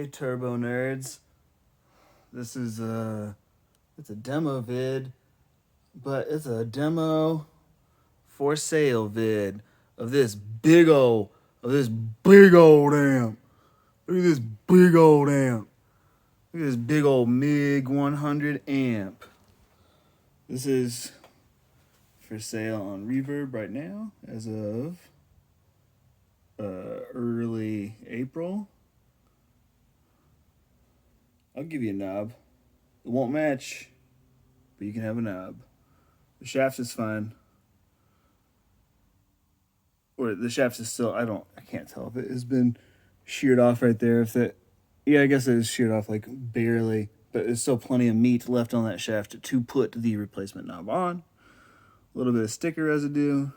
Hey Turbo Nerds, this is it's a demo vid, but it's a demo for sale vid of this big old amp. Look at this big old amp. Look at this big old MiG100 amp. This is for sale on Reverb right now as of early April. I'll give you a knob. It won't match, but you can have a knob. The shaft is fine. Or the shaft is still, I can't tell if it has been sheared off right there. Yeah, I guess it is sheared off like barely, but there's still plenty of meat left on that shaft to put the replacement knob on. A little bit of sticker residue.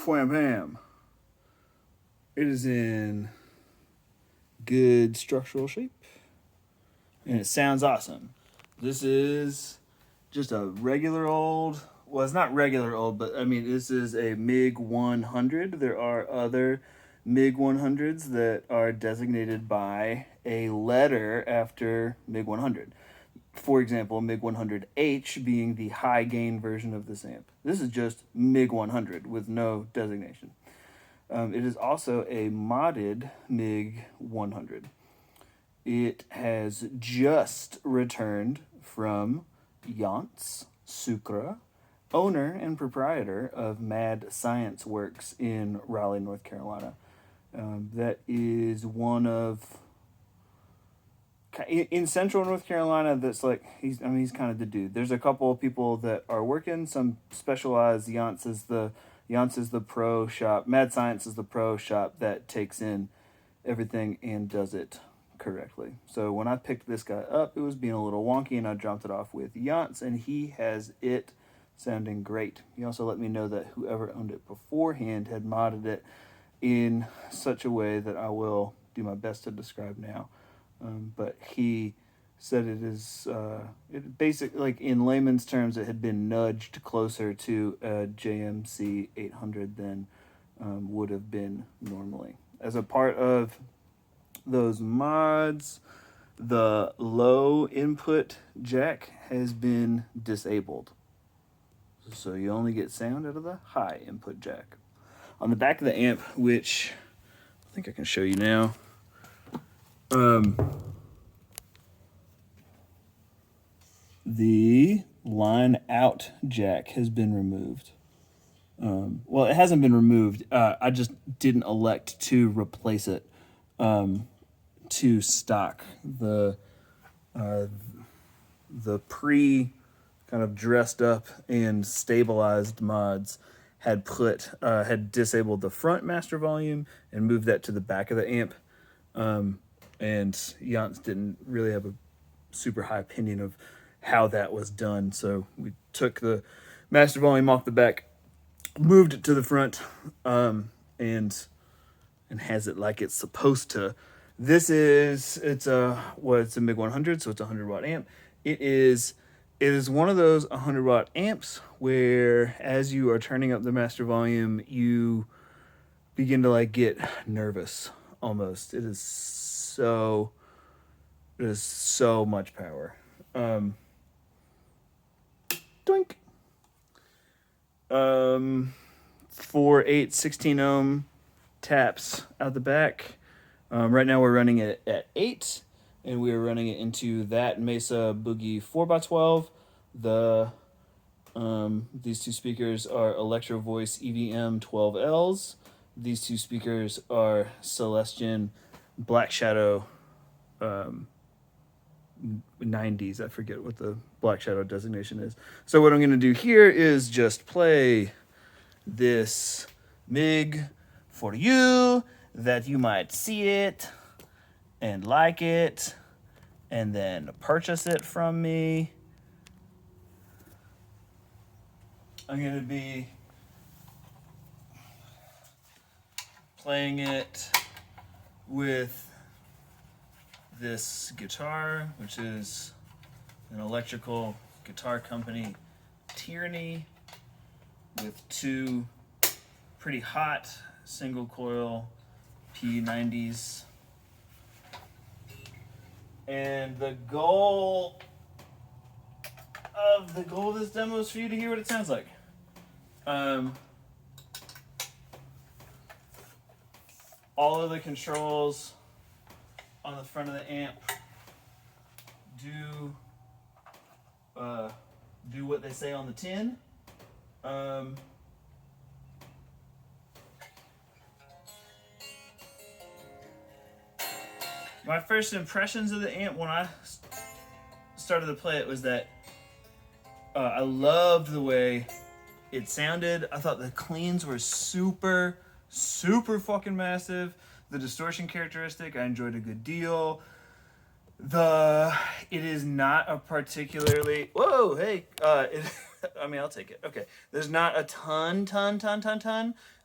Wham bam. It is in good structural shape and it sounds awesome. This is just a regular old, well, it's not regular old, but I mean, this is a MiG100. There are other MiG100s that are designated by a letter after MiG100. For example, MiG100H being the high gain version of this amp. This is just MiG100 with no designation. It is also a modded MiG100. It has just returned from Jans Sucre, owner and proprietor of Mad Science Works in Raleigh, North Carolina. That is one of, in central North Carolina, that's like, he's kind of the dude. There's a couple of people that are working, some specialized. Jans is the pro shop. Mad Science is the pro shop that takes in everything and does it correctly. So when I picked this guy up, it was being a little wonky and I dropped it off with Jans and he has it sounding great. He also let me know that whoever owned it beforehand had modded it in such a way that I will do my best to describe now. But he said it is, it basically, like in layman's terms, it had been nudged closer to a JMC 800 than would have been normally. As a part of those mods, the low input jack has been disabled. So you only get sound out of the high input jack. On the back of the amp, which I think I can show you now, the line out jack has been removed. Well, it hasn't been removed. I just didn't elect to replace it to stock. The pre kind of dressed up and stabilized mods had disabled the front master volume and moved that to the back of the amp. And Jans didn't really have a super high opinion of how that was done. So we took the master volume off the back, moved it to the front, and has it like it's supposed to. It's a MiG100, so it's a 100-watt amp. It is one of those 100-watt amps where as you are turning up the master volume, you begin to like get nervous almost. It is so much power. Doink. 4, 8, 16 ohm taps out the back. Right now we're running it at 8, and we are running it into that Mesa Boogie 4x12. These two speakers are Electro Voice EVM 12Ls. These two speakers are Celestion Black Shadow 90s. I forget what the Black Shadow designation is. So what I'm going to do here is just play this MiG for you, that you might see it and like it and then purchase it from me. I'm going to be playing it with this guitar, which is an electrical guitar company, Tyranny, with two pretty hot single coil P90s. And the goal of this demo is for you to hear what it sounds like. All of the controls on the front of the amp do what they say on the tin. My first impressions of the amp when I started to play it was that I loved the way it sounded. I thought the cleans were super fucking massive. The distortion characteristic, I enjoyed a good deal. It is not a particularly, whoa, hey, I mean, I'll take it. Okay, there's not a ton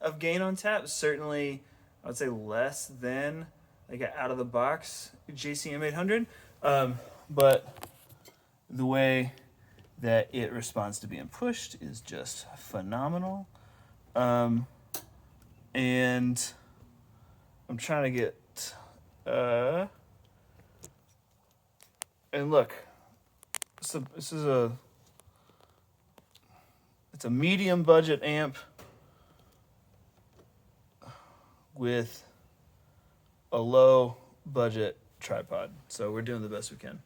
of gain on tap. Certainly, I would say less than like an out of the box JCM 800. But the way that it responds to being pushed is just phenomenal. And I'm trying to get, and look, it's a medium budget amp with a low budget tripod. So we're doing the best we can.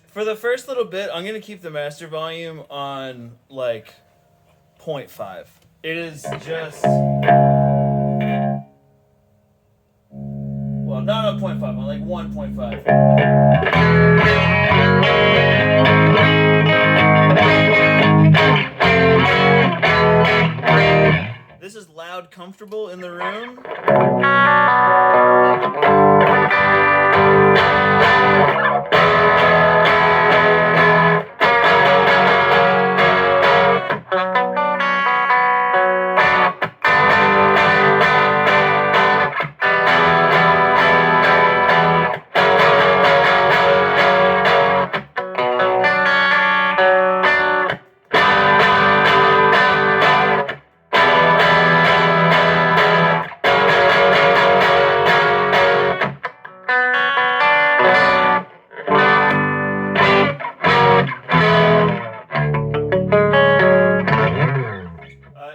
For the first little bit, I'm going to keep the master volume on like 0.5. It is just, well, not on 0.5, on like 1.5. This is loud, comfortable in the room.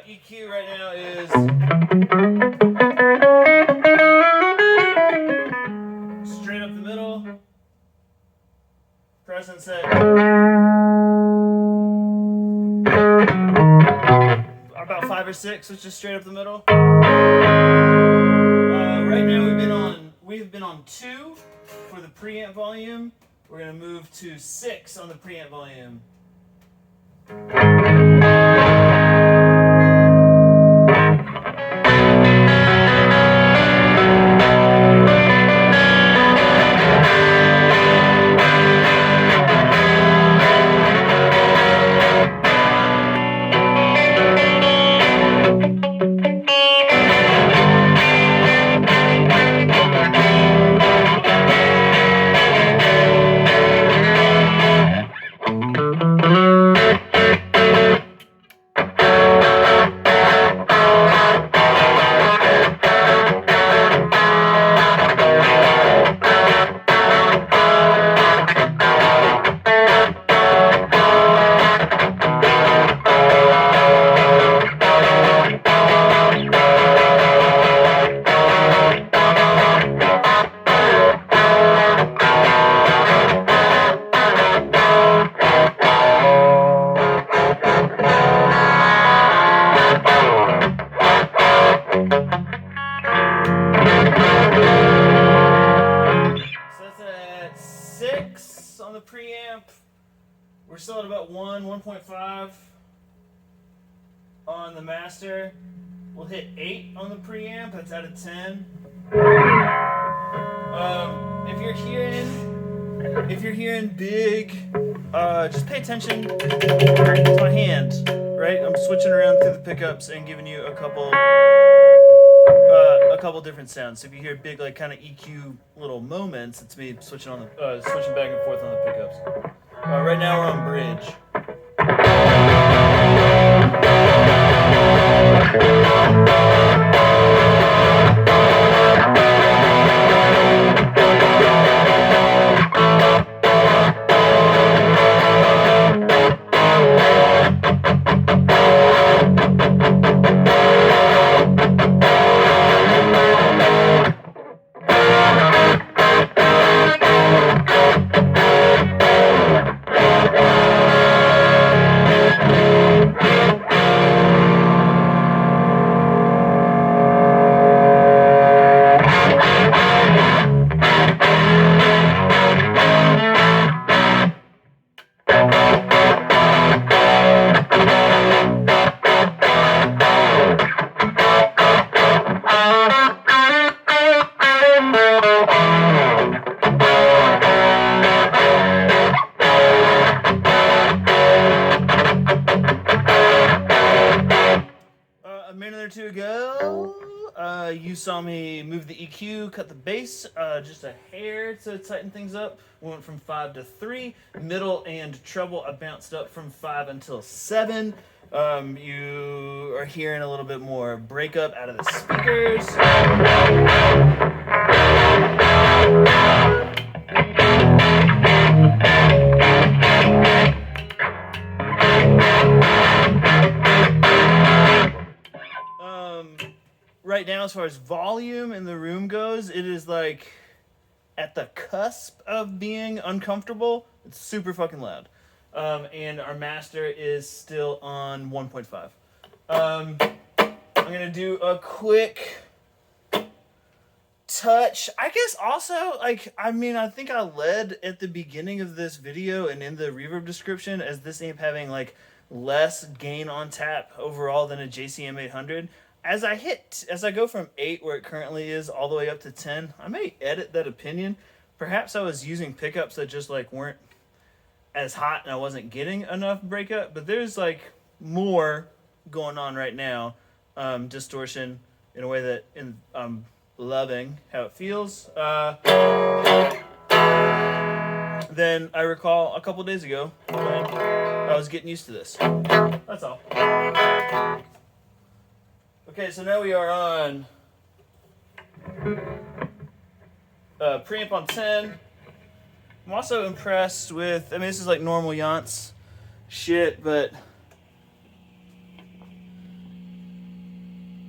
EQ right now is straight up the middle. Press and set. About 5 or 6, so it's just straight up the middle. Right now we've been on 2 for the preamp volume. We're gonna move to 6 on the preamp volume. We're still at about 1.5 on the master. We'll hit 8 on the preamp. That's out of 10. If you're hearing big, just pay attention to my hand. Right, I'm switching around through the pickups and giving you a couple different sounds. So if you hear big, like kind of EQ little moments, it's me switching back and forth on the pickups. Right now we're on bridge. Two ago, you saw me move the EQ, cut the bass just a hair to tighten things up. We went from 5 to 3. Middle and treble, I bounced up from 5 until 7. You are hearing a little bit more breakup out of the speakers. Right now, as far as volume in the room goes, it is like at the cusp of being uncomfortable. It's super fucking loud. And our master is still on 1.5. I'm going to do a quick touch. I guess also, I think I led at the beginning of this video and in the reverb description as this amp having like less gain on tap overall than a JCM 800. As I go from 8, where it currently is, all the way up to 10, I may edit that opinion. Perhaps I was using pickups that just like weren't as hot and I wasn't getting enough breakup, but there's like more going on right now. Distortion in a way that I'm loving how it feels. Then I recall a couple days ago when I was getting used to this. That's all. Okay, so now we are on preamp on 10. I'm also impressed with, this is like normal Yance shit, but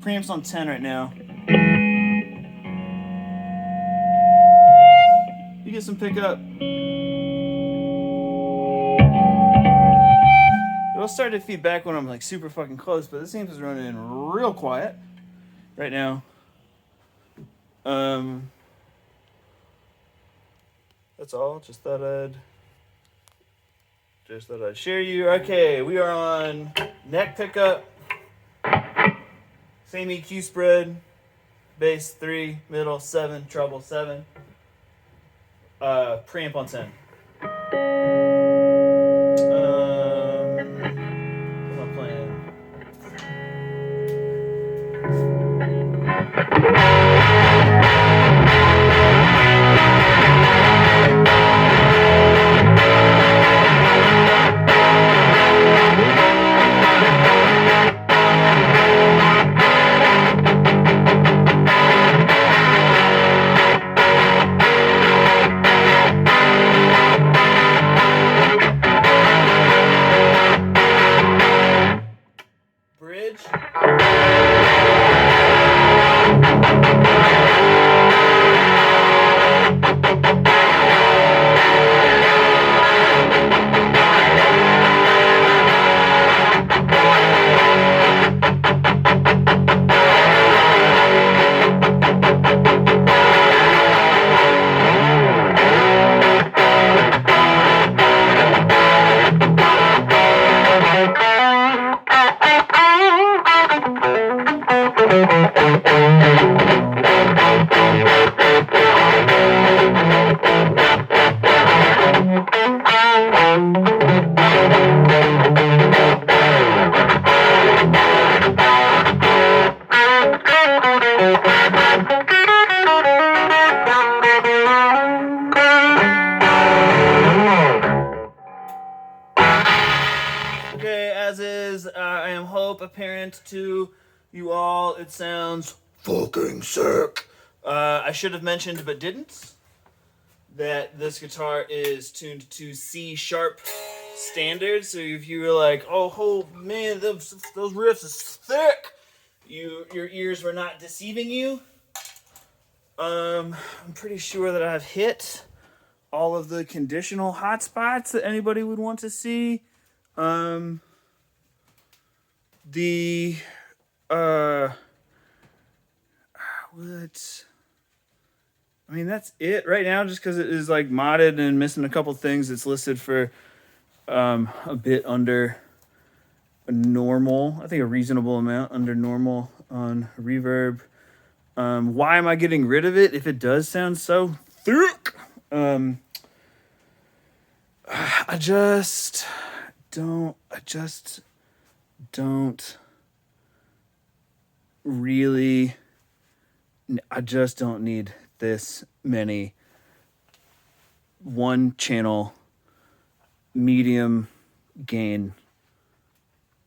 preamp's on 10 right now. You get some pickup. It'll start to feed back when I'm like super fucking close, but this amp is running in real quiet right now. That's all. Just thought I'd share you. Okay, we are on neck pickup. Same EQ spread. Bass 3, middle 7, treble 7. Preamp on 10. Okay, as is, I am hope apparent to you all. It sounds fucking sick. I should have mentioned, but didn't, that this guitar is tuned to C sharp standard. So if you were like, "Oh man, those riffs is thick," your ears were not deceiving you. I'm pretty sure that I've hit all of the conditional hotspots that anybody would want to see. What? I mean, that's it right now, just because it is like modded and missing a couple things. It's listed for a bit under a normal, I think a reasonable amount under normal on Reverb. Why am I getting rid of it if it does sound so thick? I just don't really, I just don't need this many one channel medium gain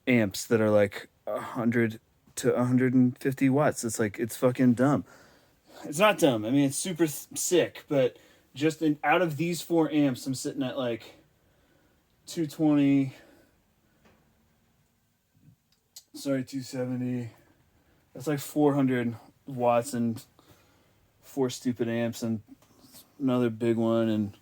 amps that are like 100 to 150 watts. It's like, it's fucking dumb. It's not dumb. I mean, it's super sick, but just out of these 4 amps, I'm sitting at like 270. That's like 400 watts and 4 stupid amps and another big one and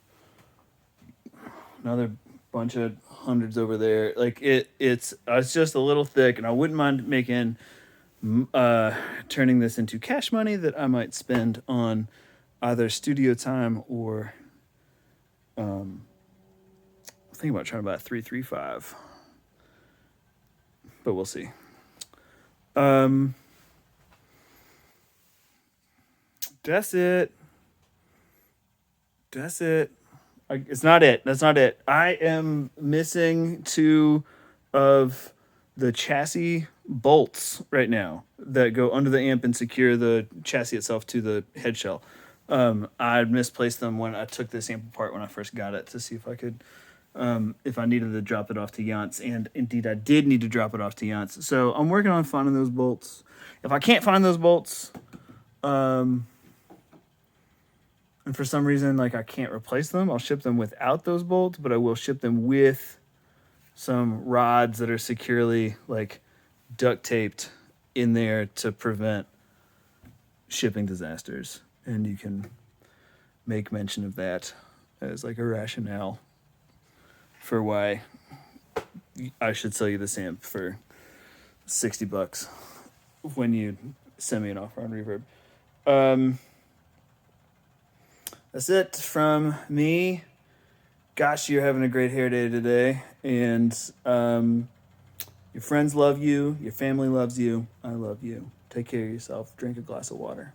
another bunch of hundreds over there. Like it's just a little thick, and I wouldn't mind making turning this into cash money that I might spend on either studio time or I'm thinking about trying to buy a 335, but we'll see. That's it. It's not it. That's not it. I am missing 2 of the chassis bolts right now that go under the amp and secure the chassis itself to the head shell. I misplaced them when I took this amp apart when I first got it to see if I could, if I needed to drop it off to Yance, and indeed I did need to drop it off to Yance. So I'm working on finding those bolts. If I can't find those bolts, and for some reason, like, I can't replace them, I'll ship them without those bolts, but I will ship them with some rods that are securely, like, duct taped in there to prevent shipping disasters. And you can make mention of that as, like, a rationale for why I should sell you this amp for $60 when you send me an offer on Reverb. That's it from me. Gosh, you're having a great hair day today. And your friends love you. Your family loves you. I love you. Take care of yourself. Drink a glass of water.